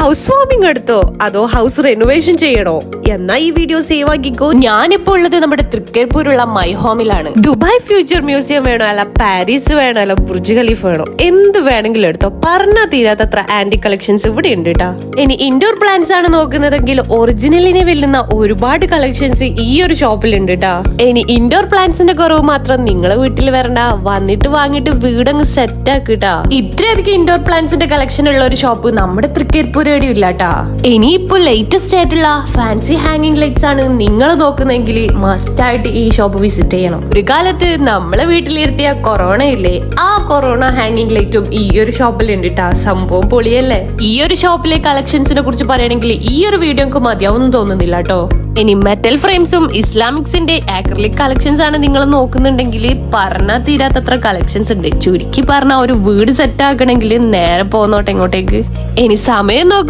House warming എടുത്തോ അതോ house renovation ചെയ്യണോ? എന്നാ ഈ വീഡിയോ സേവ് ആക്കിക്കോ. ഞാനിപ്പോ ഉള്ളത് നമ്മുടെ തൃക്കരിപ്പൂരുള്ള മൈ ഹോമിലാണ്. ദുബായ് ഫ്യൂച്ചർ മ്യൂസിയം വേണോ, അല്ല പാരീസ് വേണോ, അല്ല ബുർജ് ഖലീഫ വേണോ, എന്ത് വേണമെങ്കിലും എടുത്തോ. പറഞ്ഞാ തീരാത്തത്ര ആന്റി കളക്ഷൻസ് ഇവിടെ ഉണ്ട് കേട്ടാ. ഇനി ഇൻഡോർ പ്ലാന്റ്സ് ആണ് നോക്കുന്നതെങ്കിൽ ഒറിജിനലിനെ വെല്ലുന്ന ഒരുപാട് കളക്ഷൻസ് ഈ ഒരു ഷോപ്പിൽ ഉണ്ട് കേട്ടാ. ഇനി ഇൻഡോർ പ്ലാന്റ്സിന്റെ കുറവ് മാത്രം നിങ്ങളെ വീട്ടിൽ വരണ്ട, വന്നിട്ട് വാങ്ങിട്ട് വീടങ്ങ് സെറ്റ് ആക്കിട്ടാ. ഇത്രയധികം ഇൻഡോർ പ്ലാന്റ്സിന്റെ കളക്ഷൻ ഉള്ള ഒരു ഷോപ്പ് നമ്മുടെ തൃക്കരിപ്പൂർ ഇല്ലാട്ടാ. ഇനിയിപ്പോ ലേറ്റസ്റ്റ് ആയിട്ടുള്ള ഫാൻസി ഹാങ്ങിങ് ലൈറ്റ്സ് ആണ് നിങ്ങൾ നോക്കുന്നെങ്കിൽ മസ്റ്റ് ആയിട്ട് ഈ ഷോപ്പ് വിസിറ്റ് ചെയ്യണം. ഒരു കാലത്ത് നമ്മളെ വീട്ടിലിരുത്തിയ കൊറോണ ഇല്ലേ, ആ കൊറോണ ഹാങ്ങിങ് ലൈറ്റും ഈ ഒരു ഷോപ്പിൽ ഉണ്ട് ട്ടാ. സംഭവം പൊളിയല്ലേ. ഈ ഒരു ഷോപ്പിലെ കളക്ഷൻസിനെ കുറിച്ച് പറയണമെങ്കിൽ ഈ ഒരു വീഡിയോ നമുക്ക് മതിയാവുന്നു തോന്നുന്നില്ല കേട്ടോ. ഇനി മെറ്റൽ ഫ്രെയിംസും ഇസ്ലാമിക്സിന്റെ ആക്രിലിക് കളക്ഷൻസ് ആണ് നിങ്ങൾ നോക്കുന്നുണ്ടെങ്കിൽ പറഞ്ഞാൽ തീരാത്തത്ര കളക്ഷൻസ് ഉണ്ട്. ചുരുക്കി പറഞ്ഞ ഒരു വീട് സെറ്റ് ആക്കണമെങ്കിൽ നേരെ പോന്നോട്ടെ ഇങ്ങോട്ടേക്ക്. ഇനി സമയം നോക്കുന്ന